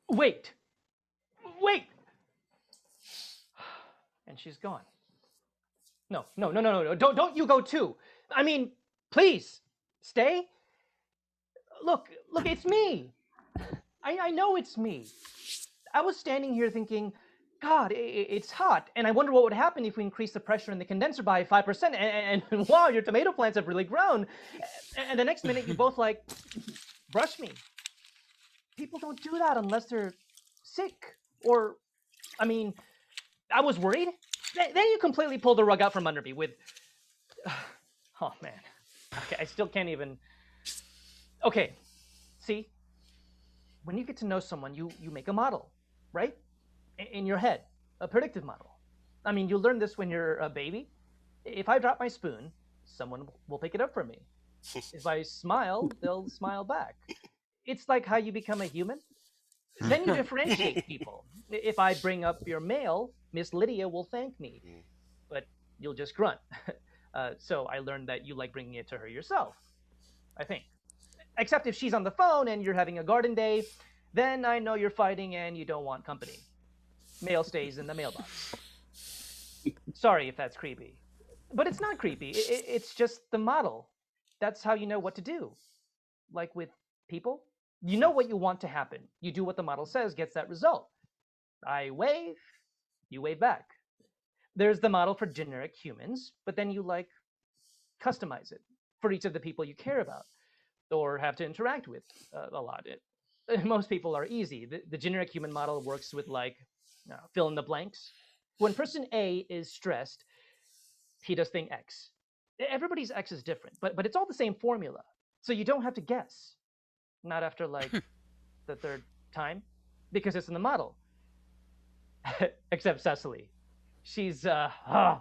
Wait! Wait! And she's gone. No, no, no, no, no, no. Don't you go too. I mean, please, stay. Look, it's me. I know it's me. I was standing here thinking, God, it's hot, and I wonder what would happen if we increase the pressure in the condenser by 5%, and wow, your tomato plants have really grown. And the next minute, you both like, brush me. People don't do that unless they're sick, or, I mean, I was worried. Then you completely pulled the rug out from under me with, oh man, okay, I still can't even, okay, see, when you get to know someone, you make a model, right? In your head, a predictive model. I mean, you learn this when you're a baby. If I drop my spoon, someone will pick it up for me. If I smile, they'll smile back. It's like how you become a human. Then you differentiate people. If I bring up your mail, Miss Lydia will thank me, but you'll just grunt. So I learned that you like bringing it to her yourself, I think. Except if she's on the phone and you're having a garden day, then I know you're fighting and you don't want company. Mail stays in the mailbox. Sorry if that's creepy. But it's not creepy. It's just the model. That's how you know what to do. Like with people, you know what you want to happen. You do what the model says, gets that result. I wave, you wave back. There's the model for generic humans, but then you like customize it for each of the people you care about or have to interact with a lot. Most people are easy. The generic human model works with like fill in the blanks. When person A is stressed, he does thing X. Everybody's X is different, but it's all the same formula. So you don't have to guess. Not after like the third time, because it's in the model. Except Cecily. She's I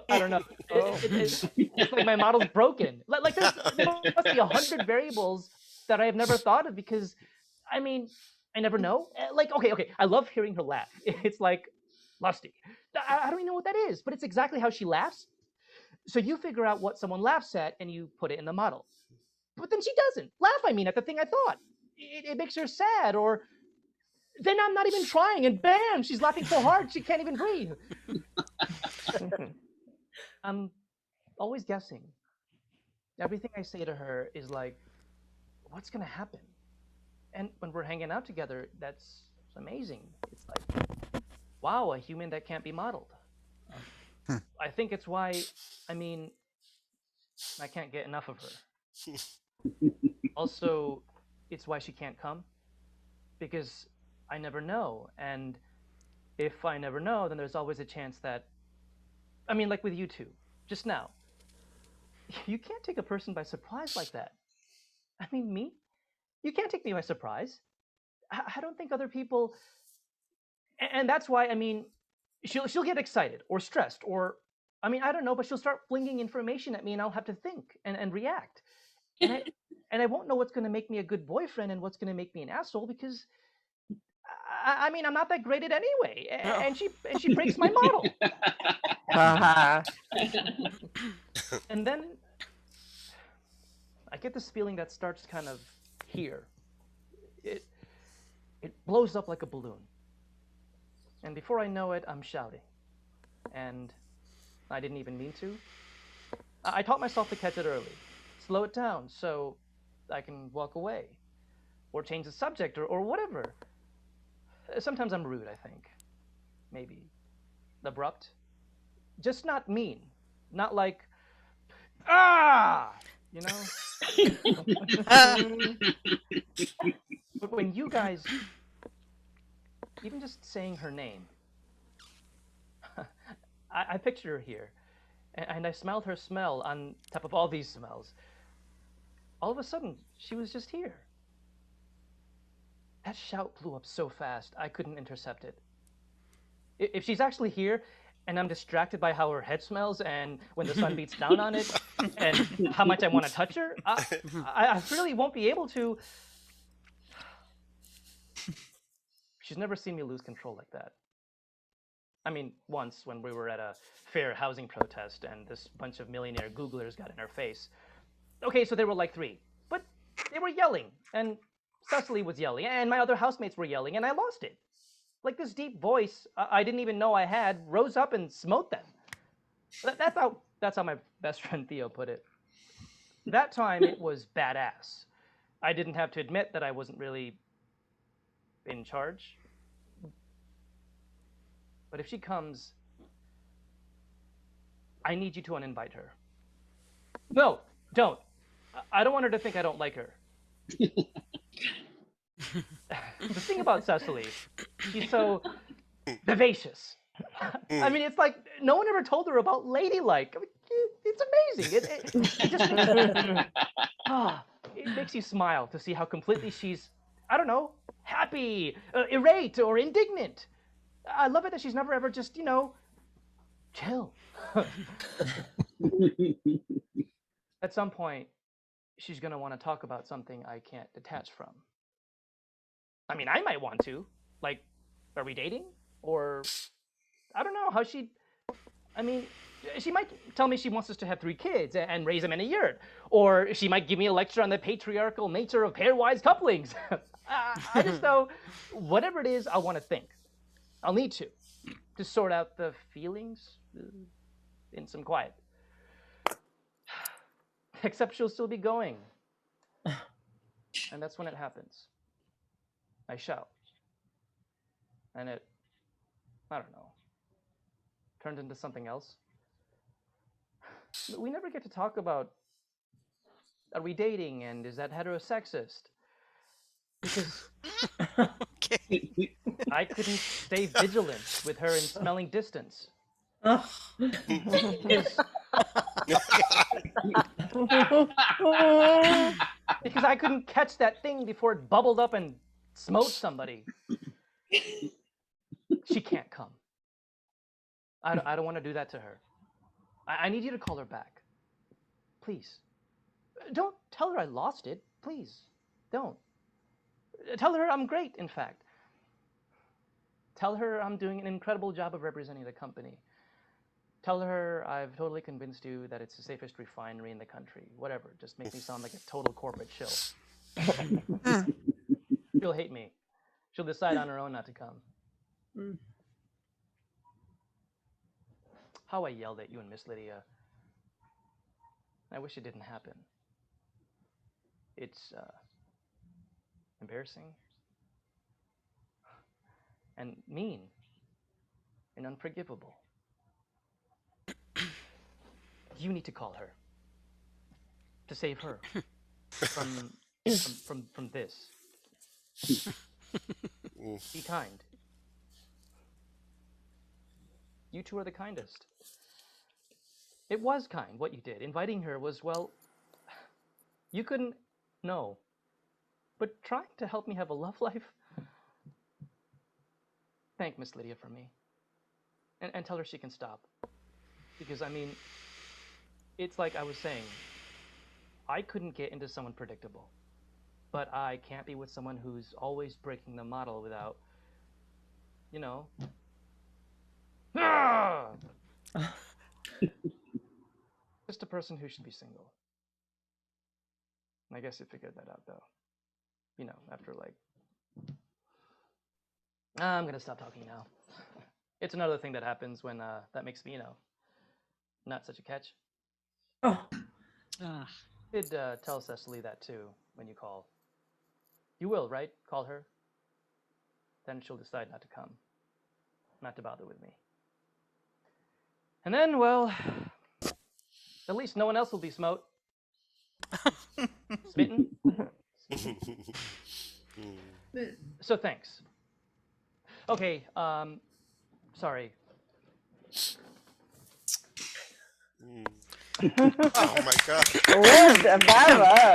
don't know. It's like my model's broken. Like there must be 100 variables that I have never thought of because, I mean, I never know. Like okay, I love hearing her laugh. It's like lusty. I don't even know what that is, but it's exactly how she laughs. So you figure out what someone laughs at and you put it in the model. But then she doesn't laugh. I mean, at the thing I thought. It makes her sad, or then I'm not even trying, and bam, she's laughing so hard she can't even breathe. I'm always guessing. Everything I say to her is like, what's gonna happen? And when we're hanging out together, that's amazing. It's like, wow, a human that can't be modeled. I think it's why, I mean, I can't get enough of her. Also, it's why she can't come. Because I never know. And if I never know, then there's always a chance that, I mean, like with you two, just now, you can't take a person by surprise like that. I mean, me? You can't take me by surprise. I don't think other people, and that's why, I mean, she'll get excited or stressed or, I mean, I don't know, but she'll start flinging information at me and I'll have to think and react. And I won't know what's going to make me a good boyfriend and what's going to make me an asshole because I mean, I'm not that great at it anyway, and she breaks my model. And then I get this feeling that starts kind of here. It blows up like a balloon, and before I know it, I'm shouting, and I didn't even mean to. I taught myself to catch it early, slow it down, so I can walk away, or change the subject, or whatever. Sometimes I'm rude, I think. Maybe abrupt. Just not mean. Not like, you know? But when you guys, even just saying her name, I pictured her here, and I smelled her smell on top of all these smells. All of a sudden, she was just here. That shout blew up so fast, I couldn't intercept it. If she's actually here, and I'm distracted by how her head smells and when the sun beats down on it and how much I want to touch her, I really won't be able to. She's never seen me lose control like that. I mean, once when we were at a fair housing protest and this bunch of millionaire Googlers got in her face. Okay, so there were like 3, but they were yelling, and Cecily was yelling, and my other housemates were yelling, and I lost it. Like this deep voice I didn't even know I had rose up and smote them. That's how my best friend Theo put it. That time it was badass. I didn't have to admit that I wasn't really in charge. But if she comes, I need you to uninvite her. No, don't. I don't want her to think I don't like her. The thing about Cecily, she's so vivacious. I mean, it's like no one ever told her about ladylike. I mean, it's amazing. It just it makes you smile to see how completely she's, I don't know, happy, irate, or indignant. I love it that she's never ever just, chill. At some point, she's going to want to talk about something I can't detach from. I mean, I might want to. Like, are we dating? Or, I don't know how she might tell me she wants us to have 3 kids and raise them in a yurt. Or she might give me a lecture on the patriarchal nature of pairwise couplings. I just know, whatever it is, I want to think. I'll need to sort out the feelings in some quiet. Except she'll still be going. And that's when it happens. I shout. And it, I don't know, turned into something else. We never get to talk about, are we dating and is that heterosexist? Because I couldn't stay vigilant with her in smelling distance. Because I couldn't catch that thing before it bubbled up and smote somebody. She can't come. I don't want to do that to her. I need you to call her back. Please. Don't tell her I lost it. Please. Don't. Tell her I'm great, in fact. Tell her I'm doing an incredible job of representing the company. Tell her I've totally convinced you that it's the safest refinery in the country. Whatever. Just make me sound like a total corporate shill. She'll hate me. She'll decide on her own not to come. How I yelled at you and Miss Lydia. I wish it didn't happen. It's embarrassing and mean and unforgivable. You need to call her to save her from this. Be kind. You two are the kindest. It was kind, what you did. Inviting her was, well, you couldn't know. But trying to help me have a love life? Thank Miss Lydia for me. And tell her she can stop. Because, I mean, it's like I was saying, I couldn't get into someone predictable. But I can't be with someone who's always breaking the model without, just a person who should be single. I guess you figured that out, though. After I'm gonna stop talking now. It's another thing that happens when that makes me, not such a catch. Oh. Did tell Cecily that too when you call. You will, right? Call her. Then she'll decide not to come, not to bother with me. And then, well, at least no one else will be smote. Smitten? So thanks. Okay, sorry. Oh my God. What? Baba.